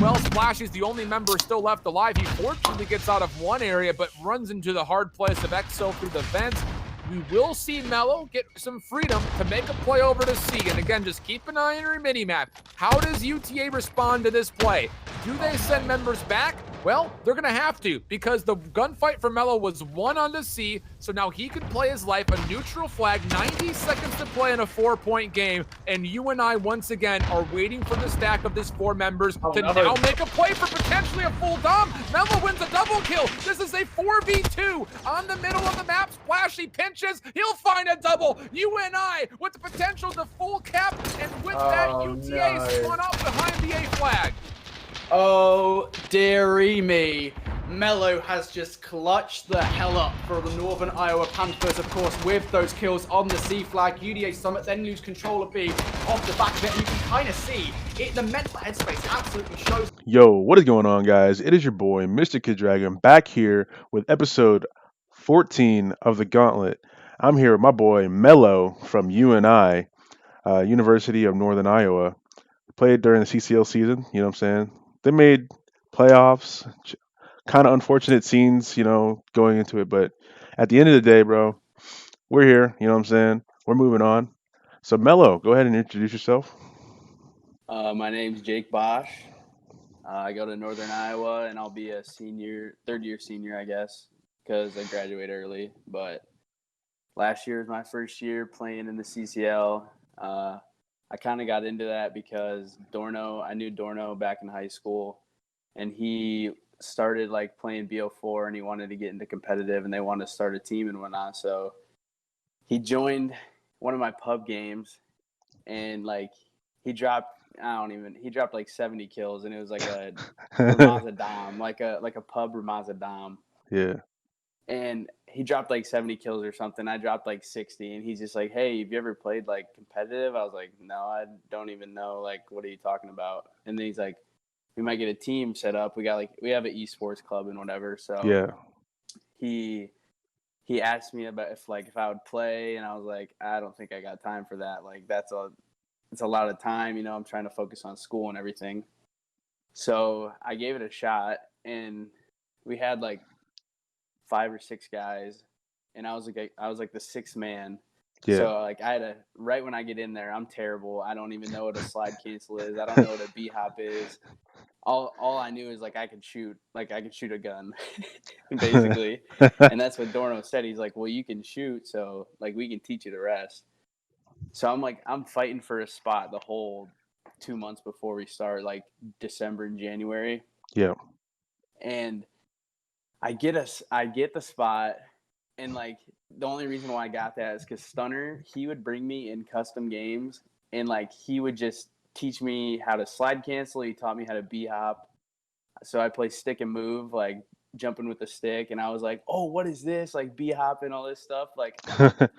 Well, Splashy's the only member still left alive. He fortunately gets out of one area, but runs into the hard place of Exo through the vents. We will see Mellow get some freedom to make a play over to C. And again, just keep an eye on your mini-map. How does UTA respond to this play? Do they send members back? Well, they're going to have to, because the gunfight for Mellow was won onto C, so now he can play his life. A neutral flag, 90 seconds to play in a 4-point game, and you and I, once again, are waiting for the stack of these 4 members to now make a play for potentially a full dom. Mellow wins a double kill. This is a 4v2 on the middle of the map. Splashy pinches. He'll find a double. You and I, with the potential to full cap, and with that, UTA spun up behind the A flag. Oh, dearie me. Mellow has just clutched the hell up for the Northern Iowa Panthers, of course, with those kills on the C flag. UDA Summit then lose control of B off the back of it. You can kind of see it, the mental headspace absolutely shows. Yo, what is going on, guys? It is your boy, Mr.kiddragon, back here with episode 14 of the Gauntlet. I'm here with my boy, Mellow from UNI, University of Northern Iowa. Played during the CCL season, you know what I'm saying? They made playoffs, kind of unfortunate scenes, you know, going into it. But at the end of the day, bro, we're here, you know what I'm saying? We're moving on. So, Mellow, go ahead and introduce yourself. My name's Jake Bosch. I go to Northern Iowa, and I'll be a third-year senior, I guess, because I graduate early. But last year was my first year playing in the CCL. I kind of got into that because I knew Dorno back in high school, and he started like playing BO4, and he wanted to get into competitive, and they wanted to start a team and whatnot. So he joined one of my pub games, and like he dropped like 70 kills, and it was like a Ramaza Dom, like a pub Ramaza Dom. Yeah. And he dropped like 70 kills or something. I dropped like 60, and he's just like, "Hey, have you ever played like competitive?" I was like, "No, I don't even know. Like, what are you talking about?" And then he's like, "We might get a team set up. We have an esports club and whatever." So Yeah. he asked me about if I would play, and I was like, "I don't think I got time for that. Like, it's a lot of time. You know, I'm trying to focus on school and everything." So I gave it a shot, and we had like 5 or 6 guys, and I was like the 6th man. Yeah. So like right when I get in there, I'm terrible. I don't even know what a slide cancel is. I don't know what a B hop is. All I knew is like I could shoot a gun, basically. And that's what Dorno said. He's like, "Well, you can shoot, so like we can teach you the rest." So I'm fighting for a spot the whole 2 months before we start, like December and January. Yeah. And I get the spot, and like the only reason why I got that is because Stunner, he would bring me in custom games, and like he would just teach me how to slide cancel. He taught me how to B hop. So I play stick and move, like jumping with the stick, and I was like, "Oh, what is this? Like B hop and all this stuff." Like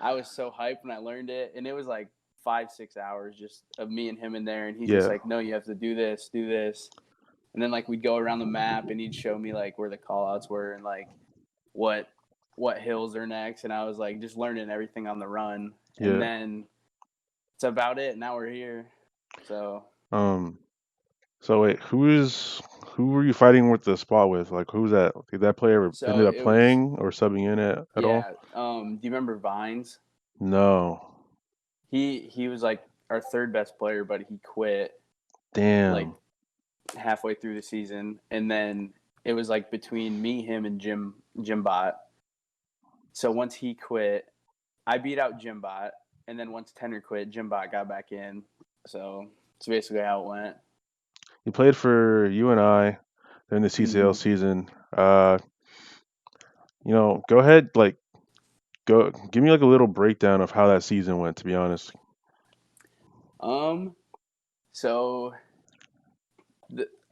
I was so hyped when I learned it, and it was like 5-6 hours just of me and him in there, and he's just like, "No, you have to do this." And then like we'd go around the map, and he'd show me like where the call outs were and like what hills are next. And I was like just learning everything on the run. Yeah. And then it's about it. Now we're here. So So wait, who were you fighting with the spot with? Like, who's that? Did that player ever So ended up it playing or subbing in at all? do you remember Vines? No. He was like our 3rd best player, but he quit Damn. like halfway through the season, and then it was like between me, him, and Jimbot. So once he quit, I beat out Jimbot, and then once Tenor quit, Jimbot got back in. So it's basically how it went. You played for UNI during the CCL season. You know, go ahead, like, give me like a little breakdown of how that season went. To be honest. So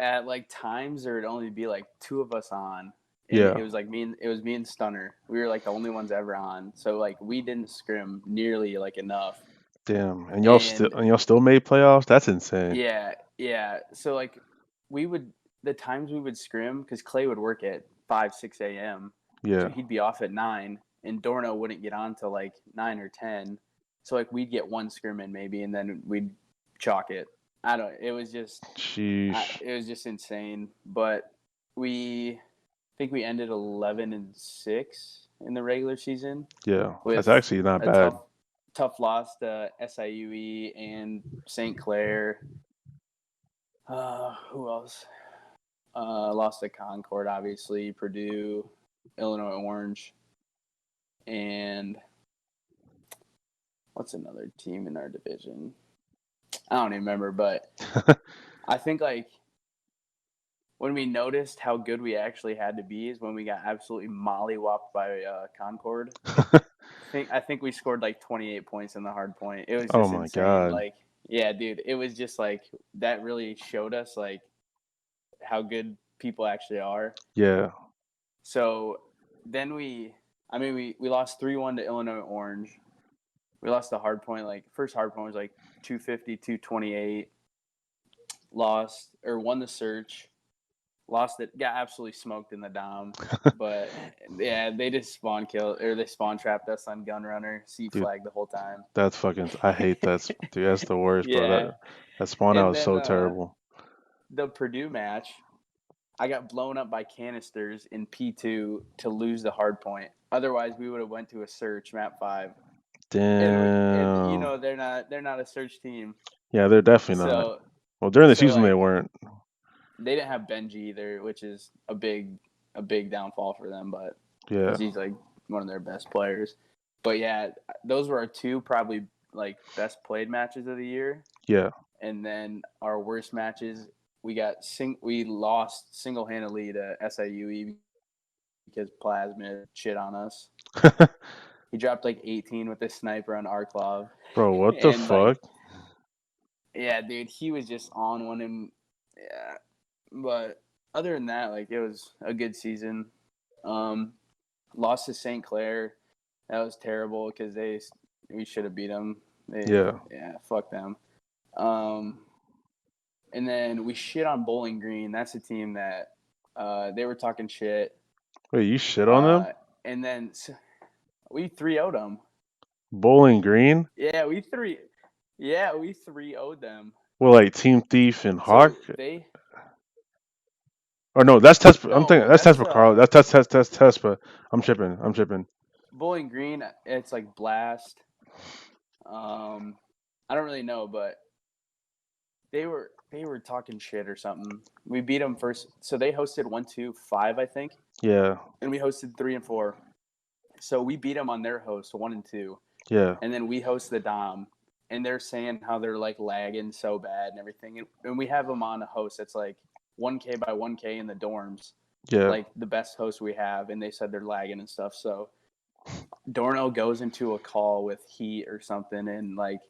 at like times there would only be like 2 of us on. And Yeah. It was like me and Stunner. We were like the only ones ever on. So like we didn't scrim nearly like enough. Damn. And y'all still made playoffs? That's insane. Yeah. So like the times we would scrim, because Clay would work at 5-6 a.m. Yeah. So he'd be off at 9, and Dorno wouldn't get on till like 9 or 10. So like we'd get one scrim in maybe, and then we'd chalk it. It was just Sheesh. it was just insane. But I think we ended 11-6 in the regular season. Yeah. With That's actually not a bad. tough loss to SIUE and St. Clair. Who else? Lost to Concord, obviously, Purdue, Illinois Orange, and what's another team in our division? I don't even remember, but I think like when we noticed how good we actually had to be is when we got absolutely mollywopped by Concord. I think we scored like 28 points in the hard point. It was just Oh my insane. God. Like, yeah, dude, it was just like that really showed us like how good people actually are. Yeah. So then we lost 3-1 to Illinois Orange. We lost the hard point. Like first hard point was like 250, 228. Won the search. Lost it. Got absolutely smoked in the dom. But yeah, they just spawn trapped us on gun runner, C flag the whole time. That's fucking. I hate that. Dude, that's the worst, bro. Yeah. That spawn out And was then so terrible. the Purdue match, I got blown up by canisters in P2 to lose the hard point. Otherwise, we would have went to a search map 5. Damn. And you know they're not a search team. Yeah, they're definitely not. So Well, during the so, season they like, weren't. they didn't have Benji either, which is a big downfall for them. But Yeah. 'cause he's like one of their best players. But yeah, those were our two probably like best played matches of the year. Yeah. And then our worst matches, we lost single-handedly to SIUE because Plasmid shit on us. He dropped like 18 with this sniper on Arklov. Bro, what the And, fuck? Yeah, dude, he was just on one, and yeah. But other than that, like it was a good season. Lost to St. Clair. That was terrible because we should have beat them. Yeah. Fuck them. And then we shit on Bowling Green. That's a team that they were talking shit. Wait, you shit on them? And then we 3-0'd them. Bowling Green? Yeah, we 3-0'd them. Well, like Team Thief and Hawk? So they. Or no, that's Tespa. I'm No, thinking that's that's, Tespa Carl. That's Tespa. I'm tripping. Bowling Green, it's like Blast. I don't really know, but they were talking shit or something. We beat them first, so they hosted 1, 2, 5, I think. Yeah. And we hosted 3 and 4. So we beat them on their host 1 and 2. Yeah. And then we host the Dom, and they're saying how they're like lagging so bad and everything. And we have them on a host that's like 1K by 1K in the dorms. Yeah. Like the best host we have, and they said they're lagging and stuff. So Dorno goes into a call with Heat or something, and like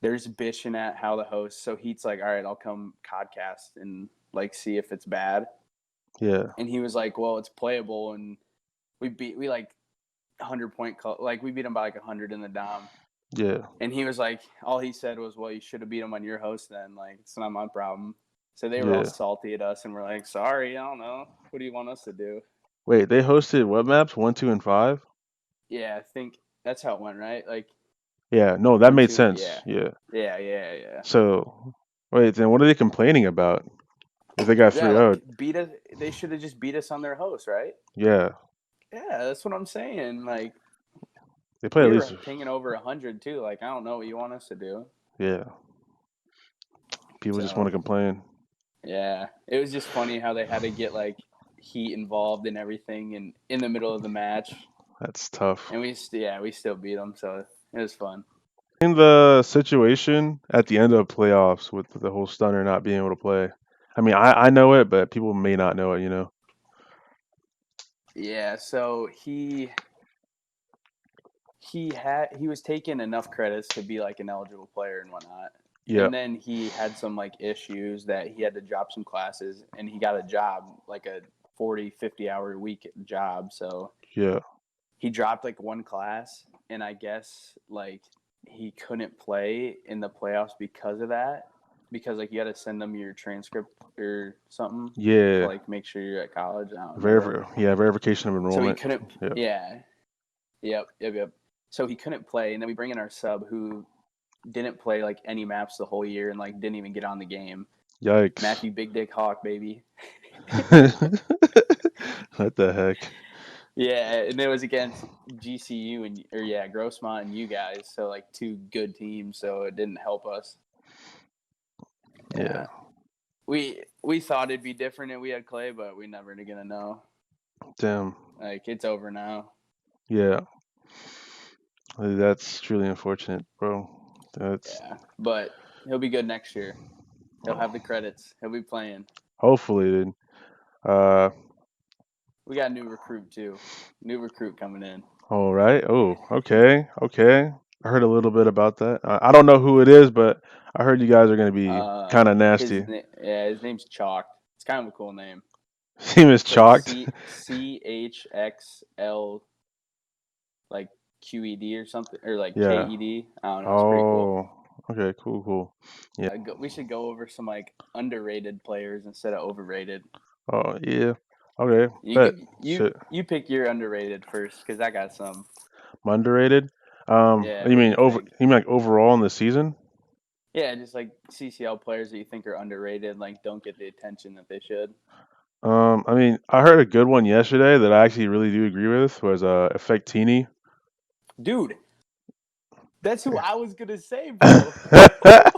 there's bitching at how the host. So Heat's like, all right, I'll come podcast and like see if it's bad. Yeah. And he was like, well, it's playable, and we like 100-point like we beat him by like 100 in the Dom. Yeah. And he was like, all he said was, well, you should have beat him on your host then. Like, it's not my problem. So they were all salty at us, and we're like, sorry, I don't know. What do you want us to do? Wait, they hosted what maps? 1, 2, and 5? Yeah, I think that's how it went, right? Like, yeah, no, that 1, made 2, sense. Yeah. So, wait, then what are they complaining about? If they got 3-0'd? Like, beat us. They should have just beat us on their host, right? Yeah. Yeah, that's what I'm saying. Like, they play at least pinging over 100 too. Like, I don't know what you want us to do. Yeah. People just want to complain. Yeah, it was just funny how they had to get like Heat involved in everything and in the middle of the match. That's tough. And we still beat them, so it was fun. In the situation at the end of playoffs with the whole Stunner not being able to play, I mean, I know it, but people may not know it, you know? Yeah, so he was taking enough credits to be like an eligible player and whatnot. Yeah. And then he had some like issues that he had to drop some classes, and he got a job, like a 40, 50-hour a week job. So yeah, he dropped like one class, and I guess like he couldn't play in the playoffs because of that. because like you got to send them your transcript or something to Yeah, like make sure you're at college. I don't know. verification of So he enrollment. couldn't. Yeah. Yeah. Yep. So he couldn't play, and then we bring in our sub who didn't play like any maps the whole year and like didn't even get on the game. Yikes. Matthew Big Dick Hawk, baby. What the heck? Yeah, and it was against GCU Grossmont and you guys, so like two good teams, so it didn't help us. Yeah. We thought it'd be different if we had Clay, but we never gonna know. Damn. Like it's over now. Yeah. That's truly unfortunate, bro. That's Yeah, but he'll be good next year. He'll have the credits. He'll be playing. hopefully, dude. Uh, We got a new recruit too. New recruit coming in. all right. Oh, okay. I heard a little bit about that. I don't know who it is, but I heard you guys are going to be kind of nasty. His name's Chalk. It's kind of a cool name. His name is It's like Chalked. CHXL, like QED or something, or like Yeah. KED. I don't know. It's pretty cool. Okay. Cool. Yeah. We should go over some like underrated players instead of overrated. Oh, yeah. Okay. You Bet. you you pick your underrated first, because I got some. Underrated. Yeah. You What do mean you think? You mean like overall in the season? Yeah, just like CCL players that you think are underrated, like don't get the attention that they should. I mean, I heard a good one yesterday that I actually really do agree with was Effectini. Dude, that's who I was gonna say, bro. Yeah,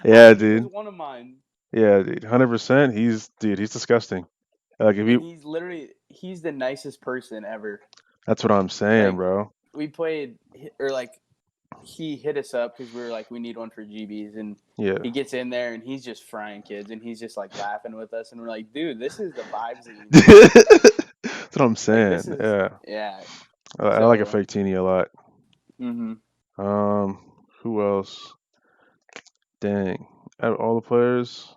He was dude. one of mine. Yeah, dude. 100%. He's disgusting. Like if And you, he's the nicest person ever. that's what I'm saying, Like bro. we played, or like he hit us up because we were like, we need one for GBs, and Yeah. he gets in there and he's just frying kids and he's just like laughing with us, and we're like, dude, this is the vibes that you need. That's what I'm Like saying. this is Yeah. yeah. I like So Effectini a lot. mm-hmm. Who else? Dang. Out of all the players,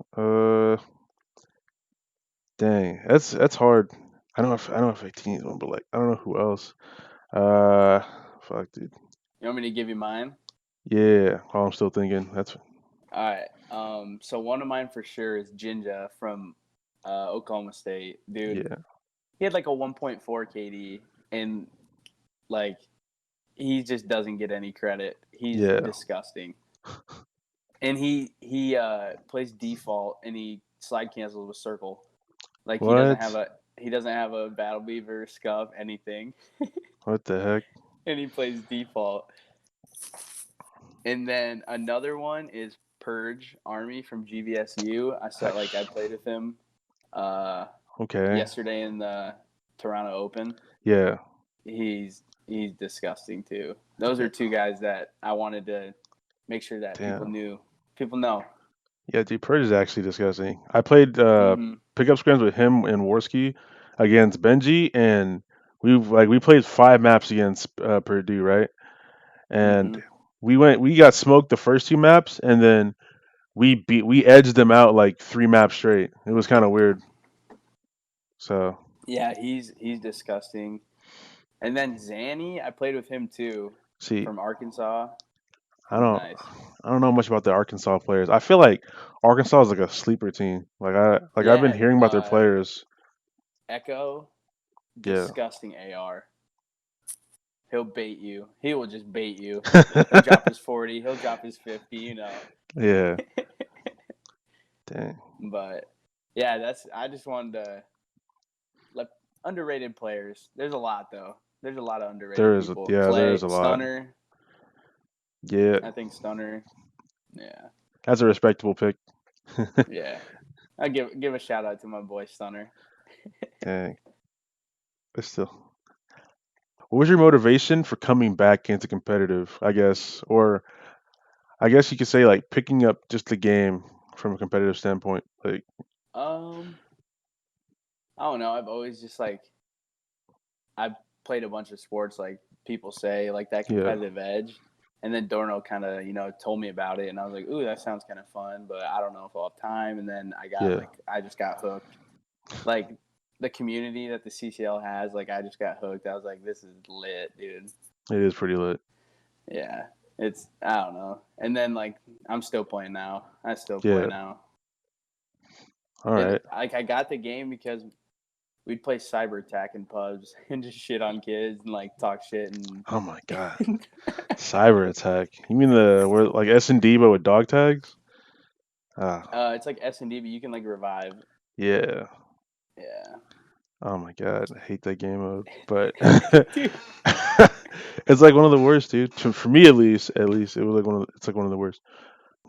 dang. That's hard. I know Effectini's one, but like I don't know who else. Fuck, dude. You want me to give you mine? Yeah. Oh, I'm still thinking. That's All right. So one of mine for sure is Jinja from Oklahoma State, dude. yeah. He had like a 1.4 KD, and like he just doesn't get any credit. He's Yeah. disgusting. And he plays default and he slide cancels with circle. Like What? he doesn't have a battle beaver, scuff, anything. What the heck? And he plays default. And then another one is Purge Army from GVSU. I played with him Okay. yesterday in the Toronto Open. Yeah. He's disgusting too. Those are two guys that I wanted to make sure that Damn. people knew. People know. Yeah, dude, Purge is actually disgusting. I played Mhm. pickup scrims with him and Worski against Benji, and we played 5 maps against Purdue, right? And we got smoked the first 2 maps, and then we edged them out like 3 maps straight. It was kind of weird. So Yeah, he's disgusting. And then Zanny, I played with him too see, from Arkansas. I He's don't nice. I don't know much about the Arkansas players. I feel like Arkansas is like a sleeper team. I've been Yeah, hearing about their players. Echo, Yeah. disgusting AR. He'll bait you. He will just bait you. He'll drop his 40. He'll drop his 50. You know. Yeah. Dang. But yeah, I just wanted to let underrated players. There's a lot though. There's a lot of underrated people. There is a lot. Stunner. Yeah. I think Stunner. Yeah. That's a respectable pick. Yeah. I give a shout out to my boy Stunner. Dang. But still. What was your motivation for coming back into competitive, I guess? Or I guess you could say like picking up just the game from a competitive standpoint. Like I don't know. I've always just like I've played a bunch of sports like people say, like that competitive edge. And then Dorno kind of, told me about it, and I was like, "Ooh, that sounds kind of fun," but I don't know if I'll have time. And then I just got hooked. Like the community that the CCL has, like I just got hooked. I was like, "This is lit, dude." It is pretty lit. Yeah, I don't know. And then like I'm still playing now. I still Yeah. play now. All And right. like I got the game because we'd play cyber attack in pubs and just shit on kids and like talk shit and Oh my god. Cyber attack. You mean we're like S&D but with dog tags? Ah, it's like S&D, but you can like revive. yeah. Yeah. Oh my god, I hate that game mode. But Dude. it's like one of the worst, dude. For me at least it was like it's like one of the worst.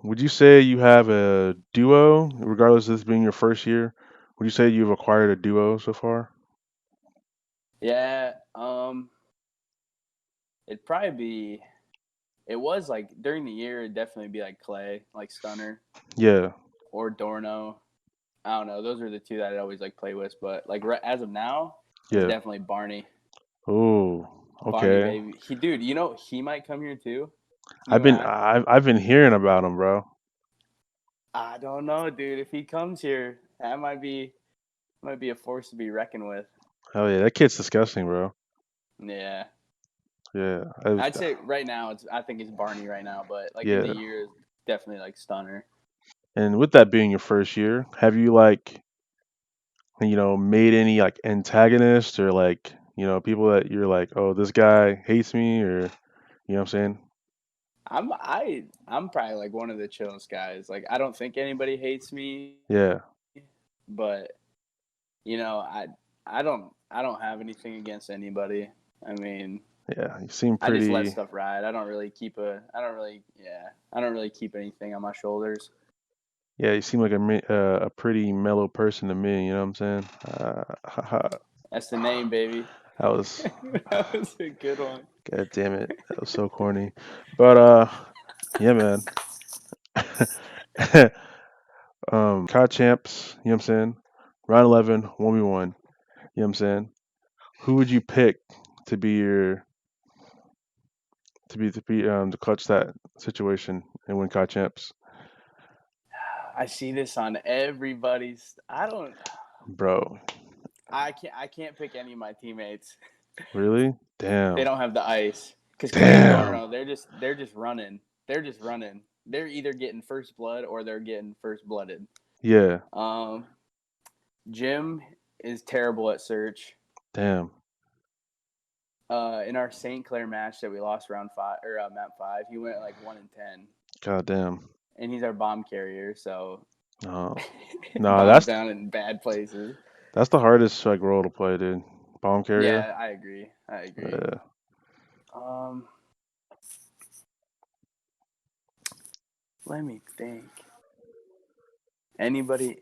Would you say you have a duo, regardless of this being your first year? Would you say you've acquired a duo so far? Yeah. It'd probably be. It was like during the year, it'd definitely be like Clay, like Stunner, Yeah, or Dorno. I don't know. Those are the two that I'd always like play with. But like as of now, it's yeah. definitely Barney. Oh, Barney, okay. baby. Dude, you know he might come here too. I've You and been I. I've been hearing about him, bro. I don't know, dude. If he comes here, that might be a force to be reckoned with. Hell yeah, that kid's disgusting, bro. Yeah, Yeah, I'd say right now I think it's Barney right now, but like in the yeah. year, it's definitely like Stunner. And with that being your first year, have you like made any like antagonists or like people that you're like, oh, this guy hates me, or you know what I'm saying? I'm probably like one of the chillest guys. Like I don't think anybody hates me, Yeah, but I don't have anything against anybody. I mean, yeah. You seem I just let pretty. stuff ride. I don't really keep anything on my shoulders. Yeah, you seem like a pretty mellow person to me. You know what I'm saying? That's the name, baby. That was, That was a good one. god damn it, that was so corny. But yeah, man. COD champs. You know what I'm saying? Round 11, 1v1. You know what I'm saying? Who would you pick to be your to clutch that situation and win COD champs, I see this on everybody's. bro? I can't pick any of my teammates. Really? They Damn. don't have the ice because Clay and Damn. Dorno, they're just running. They're just running. They're either getting first blood or they're getting first blooded. Yeah. Jim is terrible at search. Damn. In our St. Clair match that we lost round 5 or map 5, he went like 1-10, God damn. and he's our bomb carrier, so No. No, bombs down in bad places. that's the hardest like role to play, dude. Bomb carrier. Yeah, I agree. Yeah. Let me think. Anybody?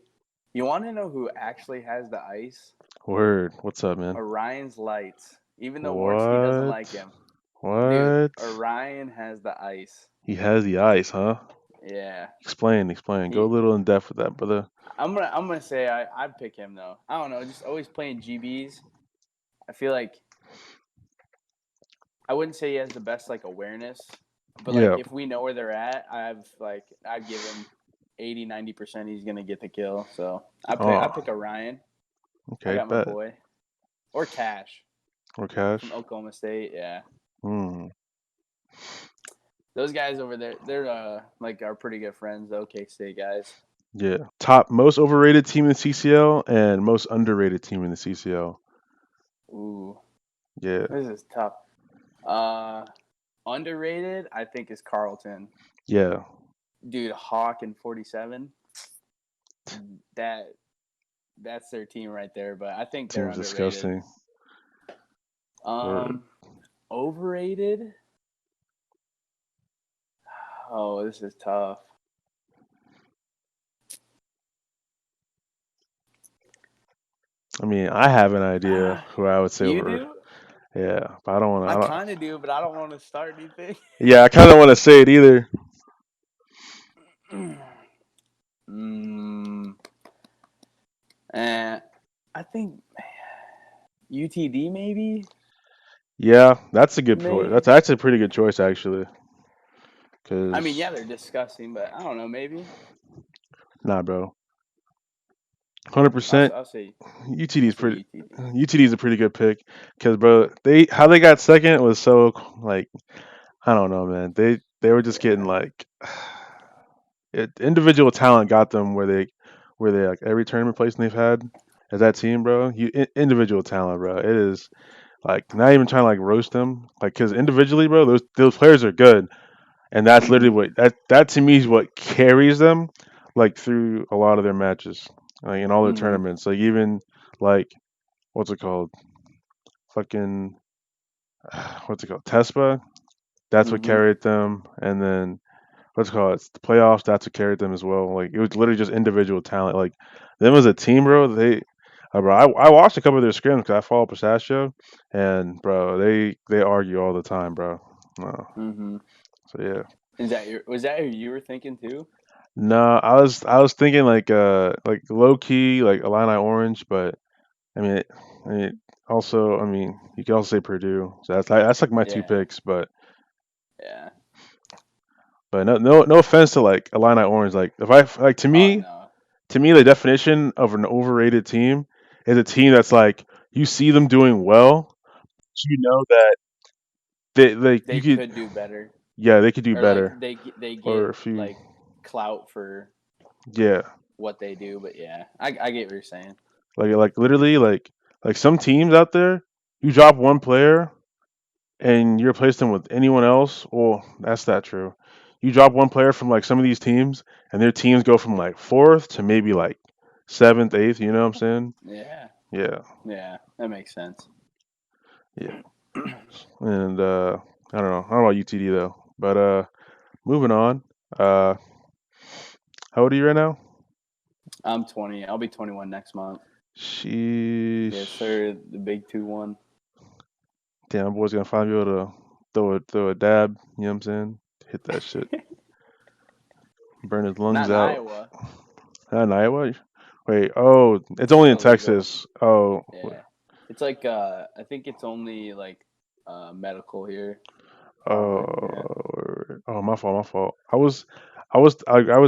You want to know who actually has the ice? Word. What's up, man? Orion's Lights. Even though Morski doesn't like him. Dude, What? Orion has the ice. He has the ice, huh? Yeah. Explain. Go a little in depth with that, brother. I'm gonna say I'd pick him though. I don't know, just always playing GBs. I feel like I wouldn't say he has the best like awareness, but like Yeah. if we know where they're at, I'd give him 80-90% he's gonna get the kill. So I pick Orion. I Okay, got my bet. boy. Or Cash Or Cash. from Oklahoma State, yeah. Hmm. Those guys over there, they're like our pretty good friends, the OK State guys. Yeah. Top most overrated team in the CCL and most underrated team in the CCL. Ooh, Yeah. this is tough. Underrated, I think, is Carlton. Yeah. Dude, Hawk and 47. That's their team right there, but I think they're Team's underrated. disgusting. Overrated? Oh, this is tough. I mean, I have an idea who I would say You over. do? Yeah, but I don't want to. I kind of do, but I don't want to start anything. Yeah, I kind of want to say it either. I think UTD maybe. Yeah, that's a good choice. Maybe. That's actually a pretty good choice, actually. Cause I mean, yeah, they're disgusting, but I don't know, maybe. nah, bro. 100%. I'll say UTD's pretty. UTD. UTD's a pretty good pick. Cause bro, how they got second was so like I don't know, man. they were just getting like individual talent got them where they like every tournament placing they've had as that team, bro. Individual talent, bro. It is like not even trying to like roast them, like because individually, bro, those players are good, and that's literally Mhm. what that to me is what carries them like through a lot of their matches, like in all their Mhm. tournaments. Like even like what's it called? Fucking what's it called? Tespa. That's what Mhm. carried them, and then what's it called? It's the playoffs. That's what carried them as well. Like it was literally just individual talent. Like them as a team, bro. Bro, I watched a couple of their scrims because I follow Pistachio, and bro, they argue all the time, bro. Mhm. So yeah. Was that who you were thinking too? No, I was thinking like low key like Illini Orange, but I mean I mean also I mean you could also say Purdue. So that's like my two Yeah. picks, but Yeah. no offense to like Illini Orange. Like if I like Oh no. to me the definition of an overrated team is a team that's like you see them doing well, so you know that they like you They could could do better, yeah they could do or like better they or get if you like clout for yeah what they do. But yeah, I get what you're saying. like literally like some teams out there you drop one player and you replace them with anyone else, well, that's not true. You drop one player from like some of these teams, and their teams go from like fourth to maybe like seventh, eighth. You know what I'm saying? Yeah. Yeah, Yeah. That makes sense. yeah. And I don't know. I don't know about UTD though. But moving on. Uh, how old are you right now? I'm 20. I'll be 21 next month. Yes, Sheesh. sir. The big 2-1. Damn, my boy's gonna finally be able to throw a dab. You know what I'm saying? Hit that shit. Burn his lungs Not in out. Iowa. In Iowa? Wait, oh, it's only It's in illegal. Texas. Oh, Yeah. It's like I think it's only like medical here. oh, Probably. Yeah. oh, my fault, my fault. I was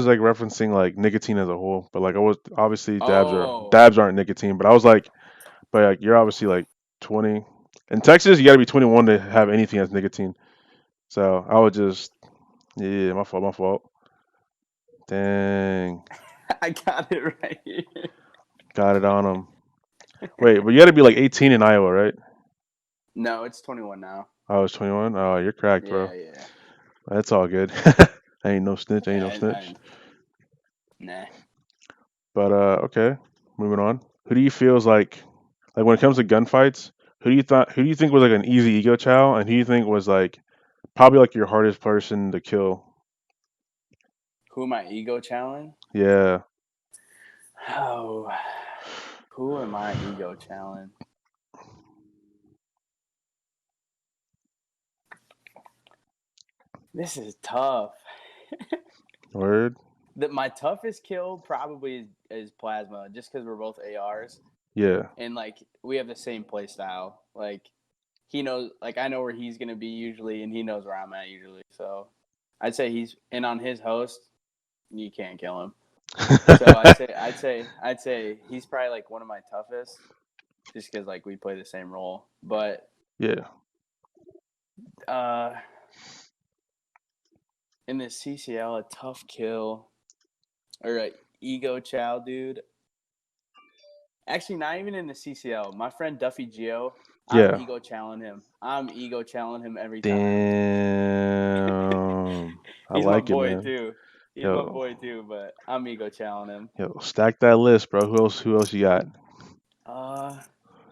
like referencing like nicotine as a whole, but like I was obviously Oh. dabs aren't nicotine, but I was like, but like you're obviously like 20. In Texas, you got to be 21 to have anything that's nicotine. So I would just, yeah, my fault, my fault. Dang, I got it right here. got it on him. Wait, but you got to be like 18 in Iowa, right? No, it's 21 now. I was 21. Oh, you're cracked, bro. Yeah, yeah. That's all good. Ain't no snitch, ain't no Yeah, snitch. nah. But okay, moving on. Who do you feel is like when it comes to gunfights? Who do you think was like an easy ego chow, and who do you think was like probably like your hardest person to kill? Who am I ego challenge? Yeah, Oh, who am I ego challenge? This is tough. word. My toughest kill probably is Plasma, just because we're both ARs Yeah, and like we have the same play style. Like he knows, like I know where he's gonna be usually, and he knows where I'm at usually. So I'd say he's and on his host, you can't kill him. So I'd say he's probably like one of my toughest, just because like we play the same role. But yeah. uh, in the CCL, a tough kill or a ego chow, dude. Actually, not even in the CCL. My friend Duffy Geo, I'm Yeah. ego challenging him. I'm ego challenging him every time. Damn. I He's my like it, boy man. too. He's my Yo, boy too, but I'm ego challenging him. yo, stack that list, bro. Who else you got? Uh,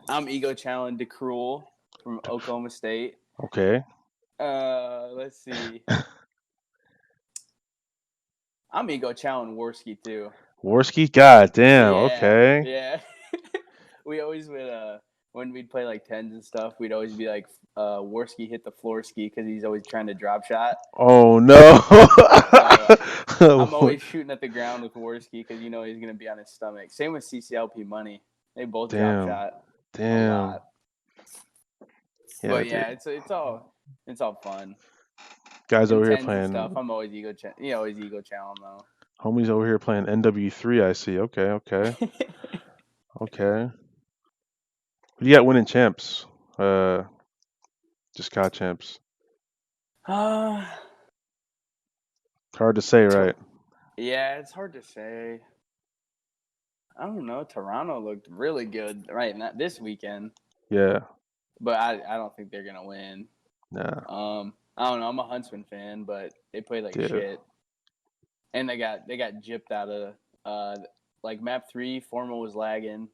I'm ego challenging DeCruel from Oklahoma State. Okay. Let's see. I'm ego challenging Worski too. Worski? God damn. Yeah, Okay. yeah. We always would when we'd play like tens and stuff, we'd always be like Worski hit the floor ski because he's always trying to drop shot. Oh no. So I'm always shooting at the ground with Worski because you know he's gonna be on his stomach. Same with CCLP Money. They both drop Damn. shot a Damn. lot. Yeah, But dude. yeah, it's all fun. Guys In over here tens and stuff, playing. I'm always always ego challenge though. Homies over here playing NW3. I see. Okay. Okay. Okay. Who do you got winning champs? Uh, just COD champs. uh, Hard to say, right? Yeah, it's hard to say. I don't know. Toronto looked really good this weekend, Yeah. but I don't think they're gonna win. Nah. I don't know. I'm a Huntsman fan, but they played like Yeah. shit, and they got gypped out of like map 3. Formal was lagging,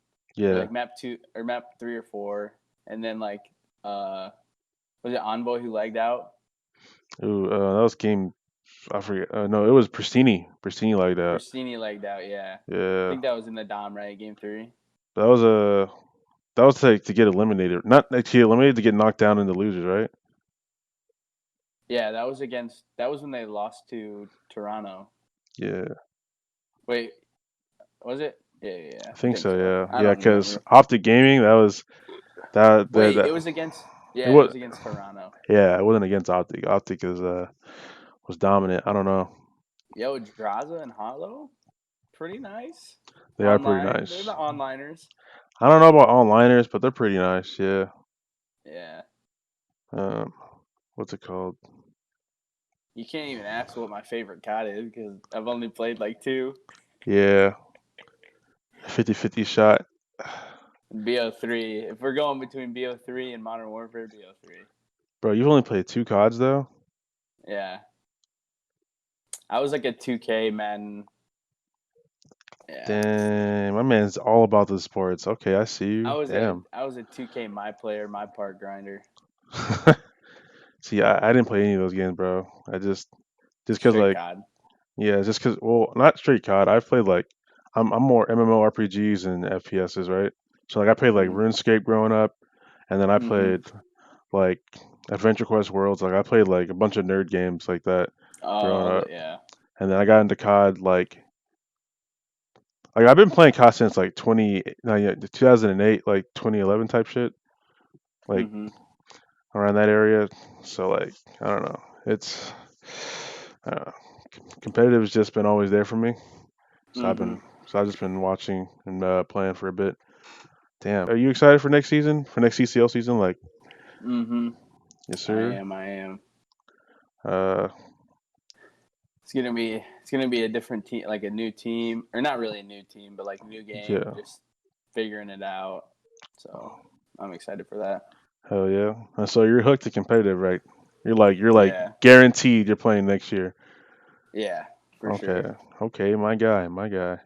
or Yeah. like map 2 or map 3 or 4, and then like was it Envoy who lagged out? Ooh, that was game. I forget. No, it was Pristini. Pristini like that. Pristini lagged out. Yeah, I Yeah. think that was in the Dom, right? Game 3. That was a. That was to get eliminated. Not to get eliminated, to get knocked down into losers, right? Yeah, that was when they lost to Toronto. Yeah. Wait, was it? Yeah, I think so. Yeah. I Yeah. don't Because remember. Optic Gaming, that was Wait, that it was against. it Yeah, it was. was against Toronto. Yeah, it wasn't against Optic. Optic is was dominant. I don't know. Yo, Draza and Hollow, pretty nice. They are pretty Online, they're nice. the onliners. I don't know about onliners, but they're pretty nice. Yeah. Yeah, Um, what's it called? you can't even ask what my favorite COD is because I've only played like 2. Yeah. 50-50 shot. BO3. If we're going between BO3 and Modern Warfare, BO3. Bro, you've only played 2 CODs though? Yeah, I was like a 2K Madden. Yeah, Damn, my man's all about the sports. Okay, I see you. Damn. I was a 2K my player, my part grinder. See, I didn't play any of those games, bro. I just cause Straight like COD. yeah, just cause well, not straight COD. I've played like I'm more MMORPGs and FPSs, right? So like I played like Mm-hmm. RuneScape growing up, and then I Mm-hmm. played like Adventure Quest Worlds. Like I played like a bunch of nerd games like that growing Oh, up, yeah. and then I got into COD like I've been playing COD since like 2008, like 2011 type shit, like Mm-hmm. around that area. So like I don't know, it's I don't know. Competitive has just been always there for me. So Mm-hmm. I've just been watching and playing for a bit. Damn, are you excited for next season? For next CCL season? Like Mm-hmm. yes, I sir. am. Uh, It's gonna be a different team, like a new team, or not really a new team, but like new game, yeah, just figuring it out. So I'm excited for that. hell yeah. And so you're hooked to competitive, right? You're like Yeah, guaranteed you're playing next year. yeah, for Okay, sure. okay, my guy, my guy.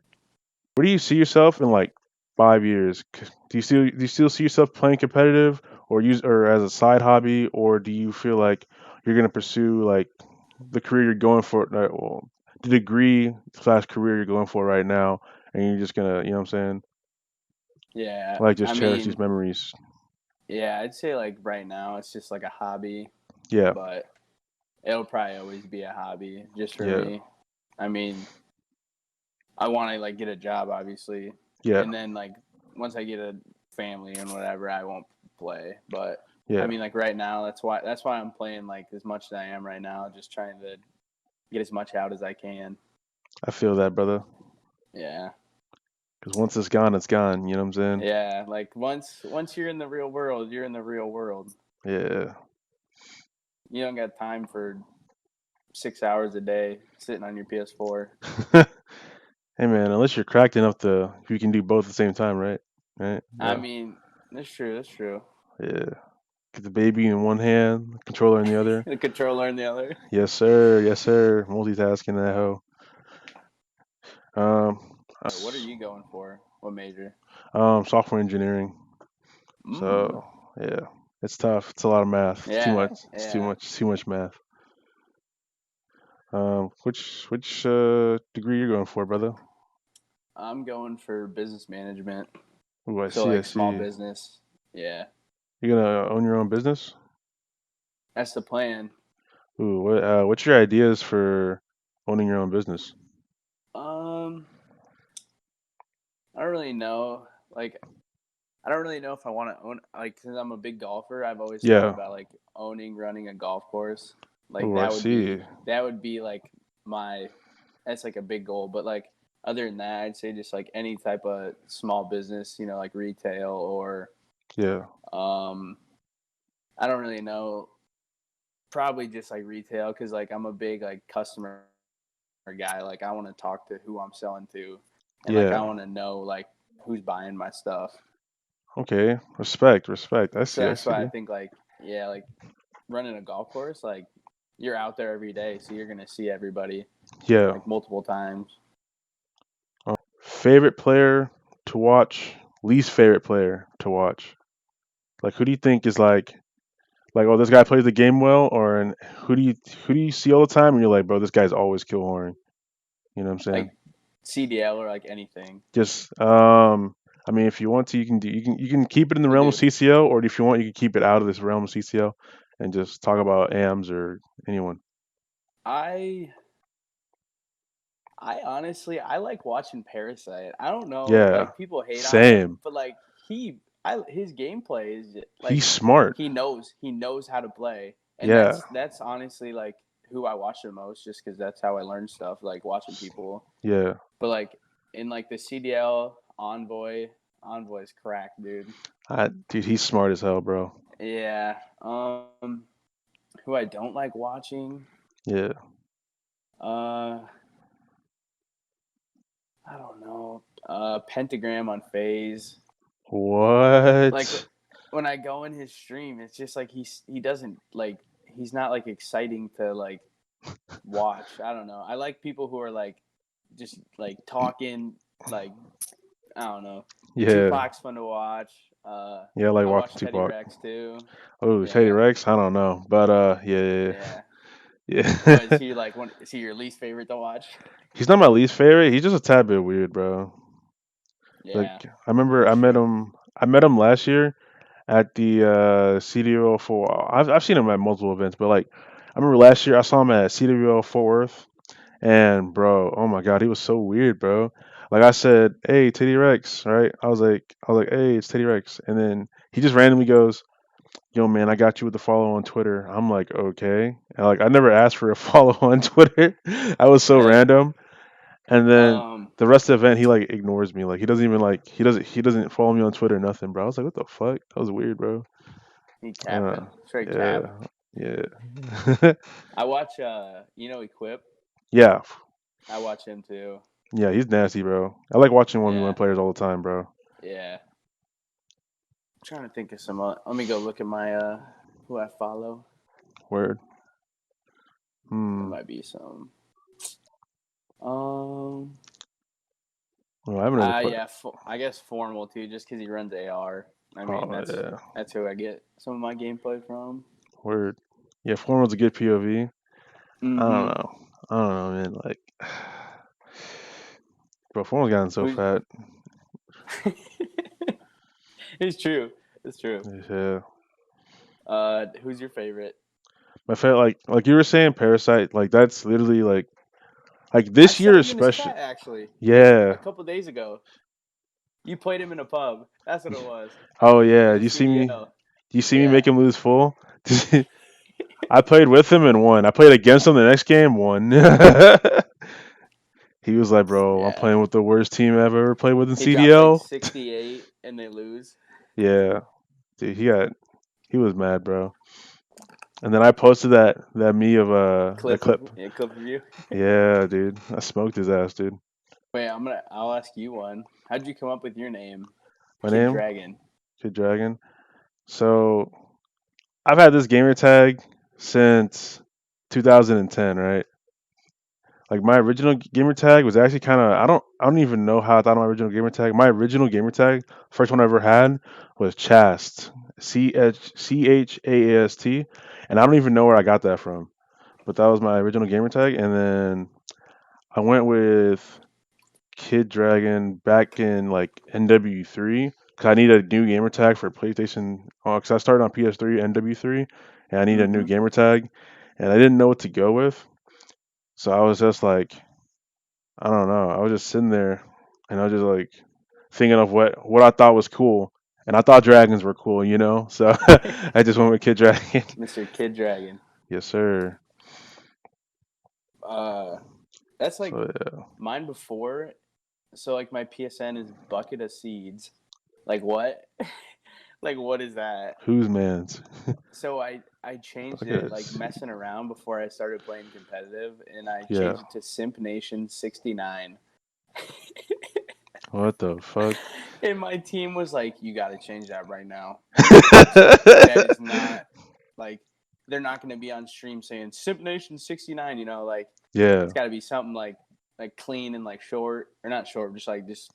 Where do you see yourself in like 5 years? Do you still see yourself playing competitive, or as a side hobby, or do you feel like you're gonna pursue like the career you're going for, well, the degree slash career you're going for right now, and you're just gonna, you know what I'm saying? Yeah, Like just I cherish these mean, memories. yeah, I'd say like right now it's just like a hobby, Yeah, but it'll probably always be a hobby just for yeah, me. I mean, I want to like get a job, obviously, yeah, and then like once I get a family and whatever, I won't play. But I yeah. mean, like right now, that's why I'm playing like as much as I am right now, just trying to get as much out as I can. I feel that, brother. Yeah, Because once it's gone, it's gone. You know what I'm saying? yeah. Like once you're in the real world, you're in the real world. Yeah. You don't got time for 6 hours a day sitting on your PS4. Hey man, unless you're cracked enough to, you can do both at the same time, right? Right? I Yeah. mean, that's true. That's true. Yeah. Get the baby in one hand, controller in the other. The controller in the other. Yes, sir. Yes, sir. Multitasking that hoe. What are you going for? What major? Software engineering. Mm. So yeah, it's tough. It's a lot of math. It's too Yeah, much. It's too yeah. much. It's too much math. Which degree you're going for, brother? I'm going for business management. Ooh, I So see. I like small see. business. Yeah. You're gonna own your own business? That's the plan. Ooh, what's your ideas for owning your own business? Um I don't really know. Like I don't really know if I want to own like since I'm a big golfer, I've always thought Yeah. about like running a golf course. Like Ooh, I see. that would be like my that's like a big goal, but like other than that, I'd say just like any type of small business, like retail or Yeah. um I don't really know, probably just like retail cuz like I'm a big like customer guy. Like I want to talk to who I'm selling to, and like I want to know like who's buying my stuff. Okay. Respect. I So see. I that's why I see. think like like running a golf course, like you're out there every day, so you're gonna see everybody Yeah. like multiple times. Favorite player to watch, least favorite player to watch. Like, who do you think is like, oh, this guy plays the game well, or who do you see all the time, and you're like, bro, this guy's always kill horn. You know what I'm saying? Like CDL or like anything. Just I mean, if you want to, you can keep it in the We'll realm of do. CCL, or if you want, you can keep it out of this realm of CCL, and just talk about AMs or anyone. I honestly I like watching Parasite. I don't know, Yeah, like people hate on him, same. but like his gameplay is He's like smart. he knows how to play, and Yeah, that's honestly like who I watch the most, just because that's how I learn stuff, like watching people. yeah. But like in like the CDL Envoy's crack, dude. Dude, he's smart as hell, bro. Yeah. Who I don't like watching, Yeah. uh, I don't know. Pentagram on Phase. Like What? when I go in his stream, it's just like he doesn't like he's not like exciting to like watch. I don't know. I like people who are like just like talking like I don't know. Yeah. Tupac's fun to watch. Yeah, I like I watching watch Teddy Tupac. Rex too. Oh, Teddy Yeah, Rex? I don't know. But yeah. yeah. Yeah. What is he like? Is he your least favorite to watch? He's not my least favorite. He's just a tad bit weird, bro. Like Yeah, I remember for sure. I met him last year at the CWO for I've seen him at multiple events, but like I remember last year I saw him at CWO Fort Worth and bro, oh my god, he was so weird, bro. Like I said, "Hey, Teddy Rex," right? I was like, "Hey, it's Teddy Rex." And then he just randomly goes, "Yo, man, I got you with the follow on Twitter." I'm like, "Okay." And like I never asked for a follow on Twitter. I was so Yeah. random. And then Um, the rest of the event, he like ignores me. Like he doesn't even like he doesn't follow me on Twitter or nothing, bro. I was like, what the fuck? That was weird, bro. he Uh, capping straight yeah, cap. yeah, I watch Equip. yeah, I watch him too. yeah. He's nasty, bro. I like watching 1v1 Yeah, players all the time, bro. yeah. I'm trying to think of some. Let me go look at my who I follow. Word. There Hmm. might be some. Um. Well, I haven't really put. Yeah. I guess Formal too, just because he runs AR. I mean, Oh yeah. that's who I get some of my gameplay from. Word. Yeah, Formal's a good POV. I don't Mm-hmm. know. I don't know, man. Like, bro, Formal's gotten so Who's? fat. It's true. It's true. Yeah. Who's your favorite? My favorite, like you were saying, Parasite. Like that's literally like I this said year him in his especially. chat actually Yeah. a couple days ago. You played him in a pub. That's what it was. Oh yeah. In Do the you see me? CDL. Do you see me Yeah. make him lose full? I played with him and won. I played against him the next game, won. He was like, "Bro, I'm Yeah. playing with the worst team I've ever played with in He dropped like CDL." 68 and they lose. Yeah, dude, he was mad, bro. And then I posted that me of that clip. Clip of you. Yeah, dude, I smoked his ass, dude. Wait, I'll ask you one. How'd you come up with your name? My Kid name, Dragon. Kid Dragon. So I've had this gamer tag since 2010, right? Like my original gamer tag was actually kind of I don't even know how I thought of my original gamer tag. My original gamer tag, first one I ever had, was Chast, Chaast, and I don't even know where I got that from. But that was my original gamer tag, and then I went with Kid Dragon back in like NW3 because I needed a new gamer tag for PlayStation. Because I started on PS3 NW3, and I needed a new Mm-hmm. gamer tag, and I didn't know what to go with. So I was just like, I don't know. I was just sitting there, and I was just like thinking of what I thought was cool, and I thought dragons were cool, you know. So I just went with Kid Dragon. Mr. Kid Dragon. Yes, sir. Uh, that's like So yeah. mine before. So like my PSN is bucket of seeds. Like what? Like, what is that? Whose man's? So I changed Look at it like this. messing around before I started playing competitive, and I Yeah. changed it to Simp Nation 69. What the fuck? And my team was like, "You got to change that right now. That is not like they're not going to be on stream saying Simp Nation 69. You know, like Yeah. it's got to be something like clean and like short or not short, just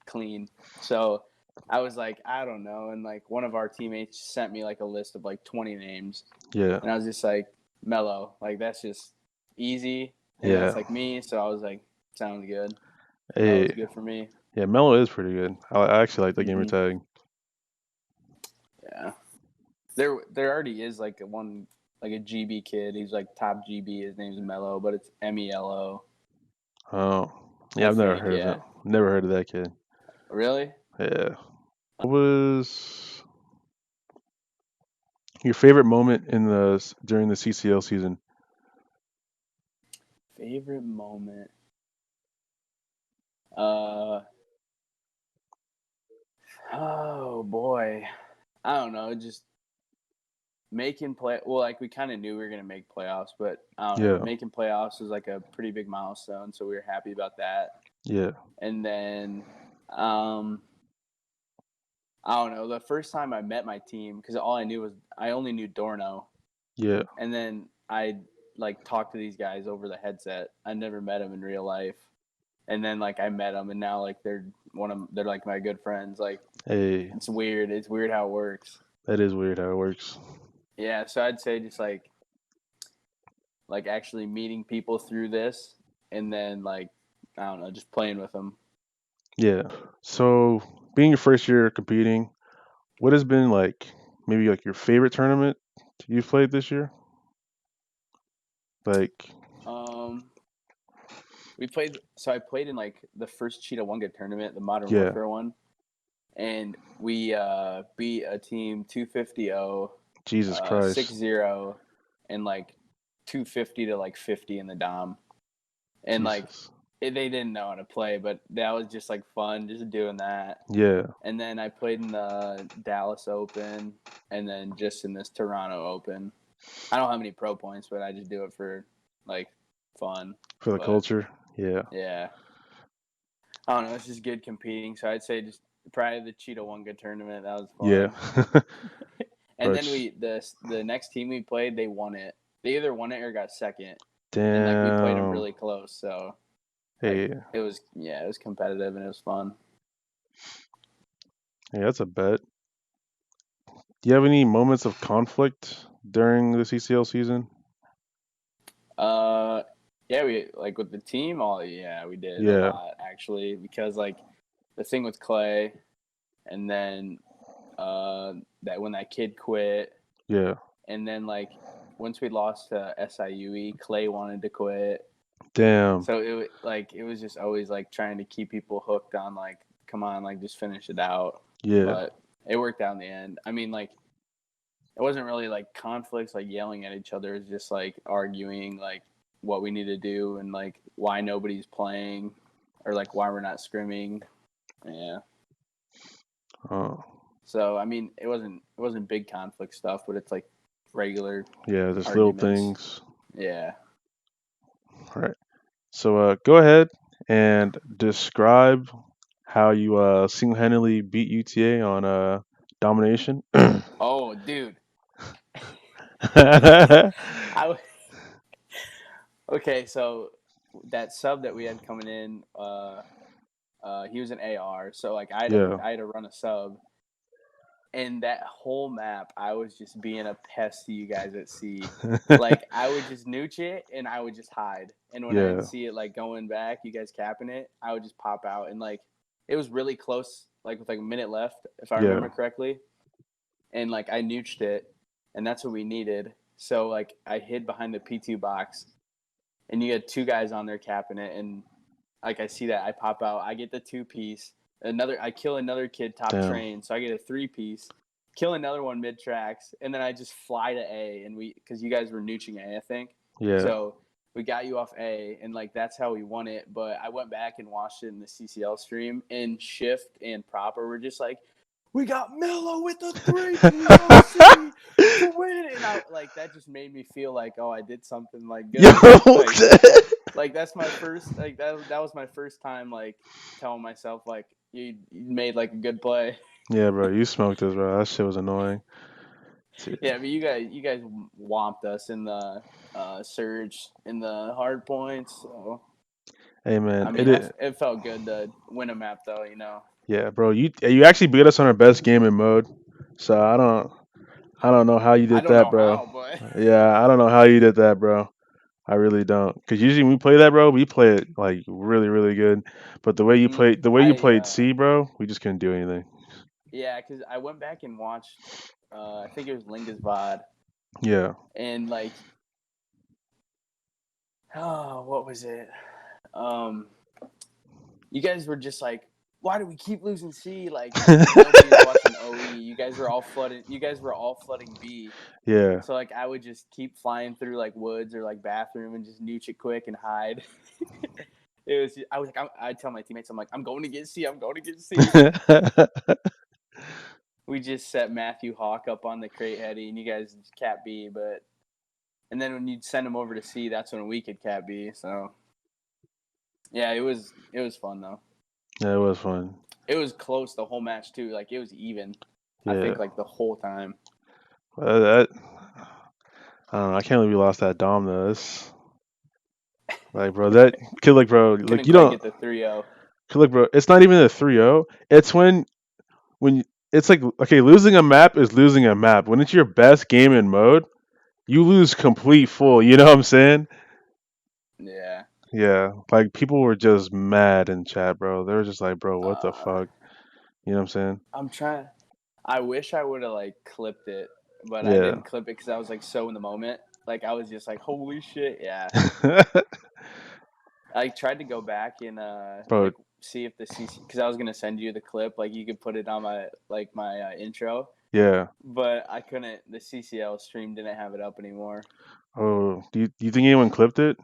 clean." So I was like, I don't know, and like one of our teammates sent me like a list of like 20 names, Yeah. and I was just like, Mellow, like that's just easy, and Yeah. that's like me. So I was like, sounds good. That Hey. was good for me. Yeah, Mellow is pretty good. I actually like the gamer Mhm. tag. Yeah. There already is like a GB kid. He's like top GB. His name's Mellow, but it's Melo. Oh. Yeah, I I've never think, heard of yeah. him. Never heard of that kid. Really? Yeah. What was your favorite moment during the CCL season? Favorite moment. Uh oh boy. I don't know, just making play well, like we kind of knew we were gonna make playoffs, but I don't know. Yeah. Making playoffs was like a pretty big milestone, so we were happy about that. Yeah. And then I don't know, the first time I met my team, because I only knew Dorno. Yeah. And then I like talked to these guys over the headset. I never met them in real life. And then like I met them, and now like they're like my good friends. Like Hey, it's weird. It's weird how it works. that is weird how it works. Yeah, so I'd say just like actually meeting people through this, and then like I don't know, just playing with them. Yeah. So, being your first year competing, what has been like maybe like your favorite tournament you've played this year? Like, Um, we played. So I played in like the first Cheetah Wonga tournament, the Modern yeah, Warfare one, and we beat a team 250-0, Jesus Christ. 6-0, and like 250 to like 50 in the Dom. And like Jesus. they didn't know how to play, but that was just like fun, just doing that. Yeah. And then I played in the Dallas Open, and then just in this Toronto Open. I don't have any pro points, but I just do it for like fun. For the But culture. Yeah. yeah, I don't know. It's just good competing. So I'd say just probably the Cheetah Wonga tournament. That was Yeah. fun. And then But the next team we played, they won it. They either won it or got second. And like we played them damn. really close, so like Hey, it was competitive and it was fun. hey, that's a bet. Do you have any moments of conflict during the CCL season? Yeah, we like with the team. We did a Yeah. lot actually, because like the thing with Clay, and then that when that kid quit, Yeah. and then like once we lost to SIUE, Clay wanted to quit. Damn. So it was just always like trying to keep people hooked on like, come on, like just finish it out. Yeah. But it worked out in the end. I mean, like it wasn't really like conflicts, like yelling at each other. It was just like arguing like what we need to do and like why nobody's playing or like why we're not scrimming. Yeah. Oh. So I mean, it wasn't big conflict stuff, but it's like regular Yeah, there's little arguments. things. Yeah. All right. So go ahead and describe how you single-handedly beat UTA on domination. Oh, dude. Yeah. I Okay, so that sub that we had coming in, he was an AR, so like I had to run a sub, and that whole map I was just being a pest to you guys at sea. Like I would just nooch it and I would just hide, and when Yeah. I'd see it like going back, you guys capping it, I would just pop out, and like it was really close, like with like a minute left, if I Yeah. remember correctly, and like I nooched it, and that's what we needed. So like I hid behind the P2 box, and you had two guys on there capping it, and like I see that, I pop out, I get the 2-piece. I kill another kid top Damn. train, so I get a 3-piece. Kill another one mid tracks, and then I just fly to A, and because you guys were nooching A, I think. Yeah. So we got you off A, and like that's how we won it. But I went back and watched it in the CCL stream, and Shift and Proper were just like, we got Mellow with the 3-POC to win, and I like that just made me feel like, oh, I did something like Yo, good. Like that's my first that was my first time like telling myself like you made like a good play. yeah, bro, you smoked us, bro. That shit was annoying. Yeah, but you guys whomped us in the surge in the hard points. So Hey, man, I mean, it felt good to win a map though. yeah, bro, you actually beat us on our best game in mode. So I don't know how you I did don't that, know bro. how, but Yeah, I don't know how you did that, bro. I really don't. Cause usually when we play that, bro, we play it like really, really good. But the way you played C, bro, we just couldn't do anything. yeah, because I went back and watched. I think it was Linga's VOD, Yeah. and like, oh, what was it? You guys were just like, why do we keep losing C? Like nobody was watching OE. You guys were all flooding B. Yeah. So like I would just keep flying through like woods or like bathroom and just nooch it quick and hide. I was like I tell my teammates, I'm like, I'm going to get C. I'm going to get C. We just set Matthew Hawk up on the crate heady, and you guys cap B. And then when you'd send him over to C, that's when we could cap B. So yeah, it was fun though. Yeah, it was fun. It was close the whole match too. Like it was even. Yeah. I think like the whole time. That I don't know. I can't believe we lost that Dom though. That's, like, bro, that kid, like, bro, like Couldn't you quite don't. get the 3-0. Look, bro, it's not even a 3-0. It's when it's like, okay, losing a map is losing a map. When it's your best game in mode, you lose complete full. You know what I'm saying? Yeah. Yeah, like people were just mad in chat, bro. They were just like, bro, what the Uh, fuck? You know what I'm saying? I'm trying. I wish I would have like clipped it, but I Yeah. didn't clip it because I was like so in the moment. Like I was just like, holy shit, yeah. I tried to go back and Bro, like see if the CC because I was gonna send you the clip, like you could put it on my intro, yeah. but I couldn't. The CCL stream didn't have it up anymore. Oh, do you think anyone clipped it?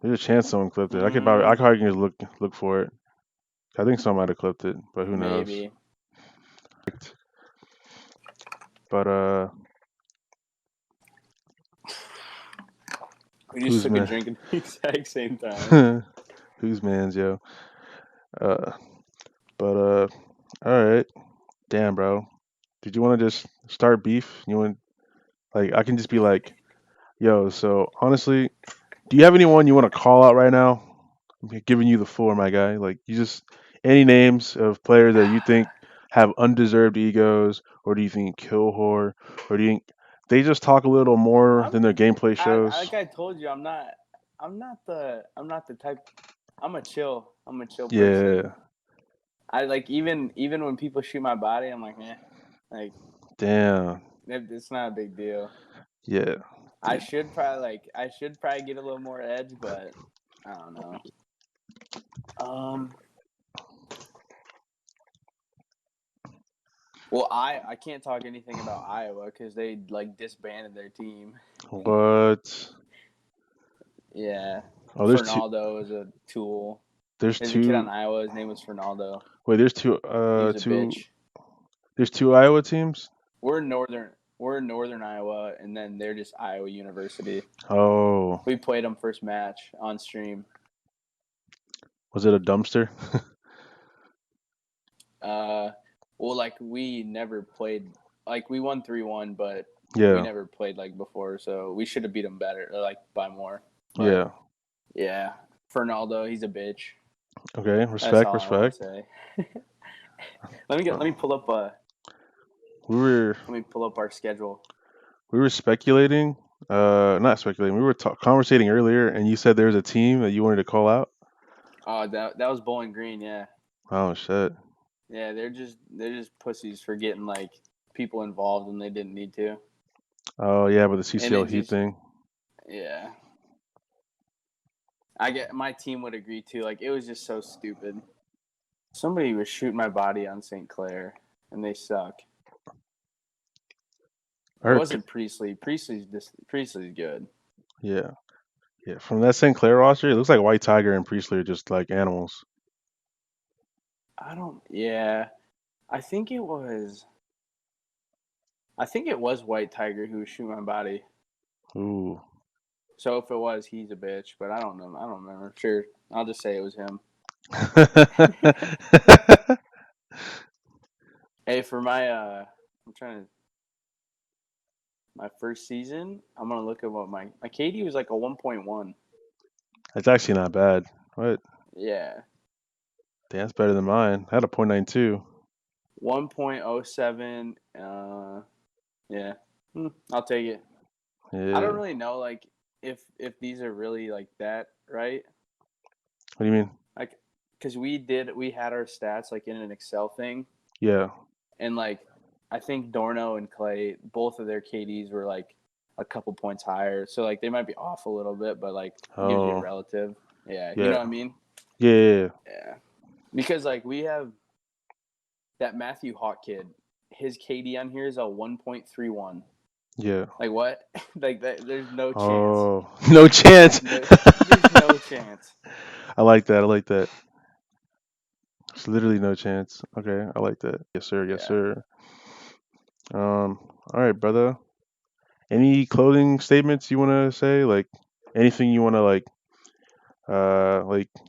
There's a chance someone clipped it. I could probably just look for it. I think someone might have clipped it, but who knows? Maybe. But We just who's took a man? drink at the exact same time. Who's man's yo? Uh, but all right. Damn, bro. Did you want to just start beef? You want like I can just be like, yo. So honestly, do you have anyone you want to call out right now? I'm giving you the floor, my guy. Like you just any names of players that you think have undeserved egos, or do you think kill whore, or do you think they just talk a little more than their gameplay shows? Like I told you, I'm not the type. I'm a chill person. Yeah. I like even when people shoot my body, I'm like, like Damn. it's not a big deal. Yeah. I should probably get a little more edge, but I don't know. Well, I can't talk anything about Iowa because they like disbanded their team. What? Yeah, Oh, there's two. Fernaldo is a tool. There's There's a kid on two. Iowa. His name was Fernaldo. Wait, there's two. He was a Two. bitch. There's two Iowa teams. We're in northern Iowa, and then they're just Iowa University. Oh, We played them first match on stream. was it a dumpster? Well, like we never played. Like we won 3-1, but Yeah. we never played like before, so we should have beat them better, or like by more. But, Yeah. Yeah, Fernaldo, he's a bitch. Okay. That's Respect. all I want Respect. to say. Let me pull up We were our schedule. speculating. Not speculating. We were conversating earlier, and you said there was a team that you wanted to call out. Oh, that was Bowling Green, yeah. Oh shit. Yeah, they're just pussies for getting like people involved when they didn't need to. Oh yeah, but the And CCL it Heat just thing. yeah. My team would agree too. Like it was just so stupid. Somebody was shooting my body on St. Clair, and they suck. I It heard. wasn't Priestley. Priestley's good. Yeah. Yeah. From that St. Clair roster, it looks like White Tiger and Priestley are just like animals. I don't. Yeah, I think it was White Tiger who was shooting my body. Ooh. So if it was, he's a bitch. But I don't know. I don't remember. Sure, I'll just say it was him. Hey, for my my first season, I'm gonna look at what my KD was like a 1.1. That's actually not bad. What? Yeah, Damn, that's better than mine. I had a .92. 1.07. Yeah, I'll take it. I don't Yeah. really know like if these are really like that, right? What do you mean? Like, because we had our stats like in an Excel thing, Yeah. and like I think Dorno and Clay, both of their KDs were like a couple points higher, so like they might be off a little bit, but like it gives you a Oh. relative. Yeah, you know Yeah. what I mean? Yeah. Yeah, because like we have that Matthew Hawk kid. His KD on here is a 1.31. Yeah. Like what? Like that? There's no chance. Oh, no chance. There's no chance. I like that. I like that. There's literally no chance. Okay, I like that. Yes, sir. Yes, Yeah. sir. All right, brother. Any clothing statements you want to say? Like anything you want to like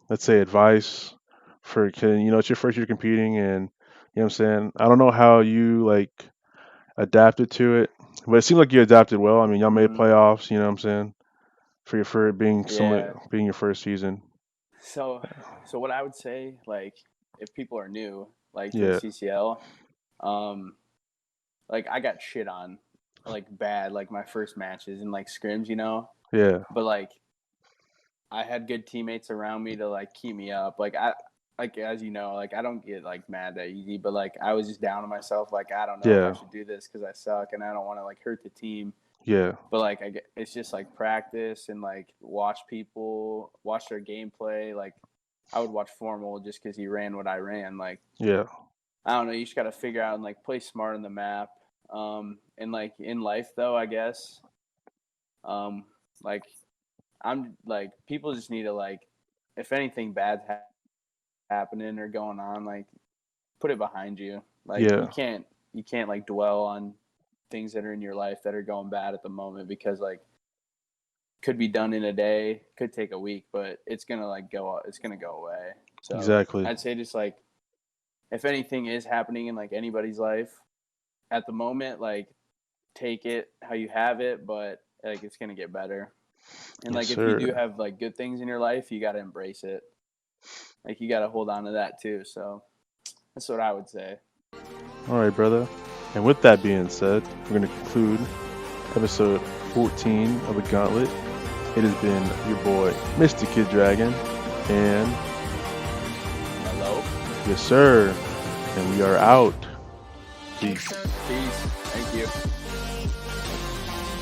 let's say advice for it's your first year competing, and you know what I'm saying. I don't know how you like adapted to it, but it seemed like you adapted well. I mean, y'all made Mm-hmm. playoffs. You know what I'm saying, for it being Yeah. being your first season. So what I would say, like, if people are new, like to the Yeah. CCL, like I got shit on, like bad, like my first matches and like scrims, you know. Yeah. But like, I had good teammates around me to like keep me up. Like as you know, like I don't get like mad that easy, but like I was just down on myself. Like I don't know if I Yeah. should do this because I suck and I don't want to like hurt the team. Yeah. But like it's just like practice and like watch their gameplay. Like I would watch Formal just because he ran what I ran. Like Yeah. I don't know, you just got to figure out and like play smart on the map. And like in life though, I guess, like I'm like people just need to like if anything bad's happening or going on, like put it behind you. Like Yeah. you can't like dwell on things that are in your life that are going bad at the moment because like could be done in a day, could take a week, but it's gonna go away. So Exactly. I'd say just like if anything is happening in like anybody's life at the moment, like take it how you have it, but like it's gonna get better. And Yes, like if you do sir. have like good things in your life, you gotta embrace it. Like you gotta hold on to that too. So that's what I would say. All right, brother. And with that being said, we're going to conclude episode 14 of the Gauntlet. It has been your boy, Mr.kiddragon, and Mellow. yes, sir. And we are out. Peace. Peace. Thank you.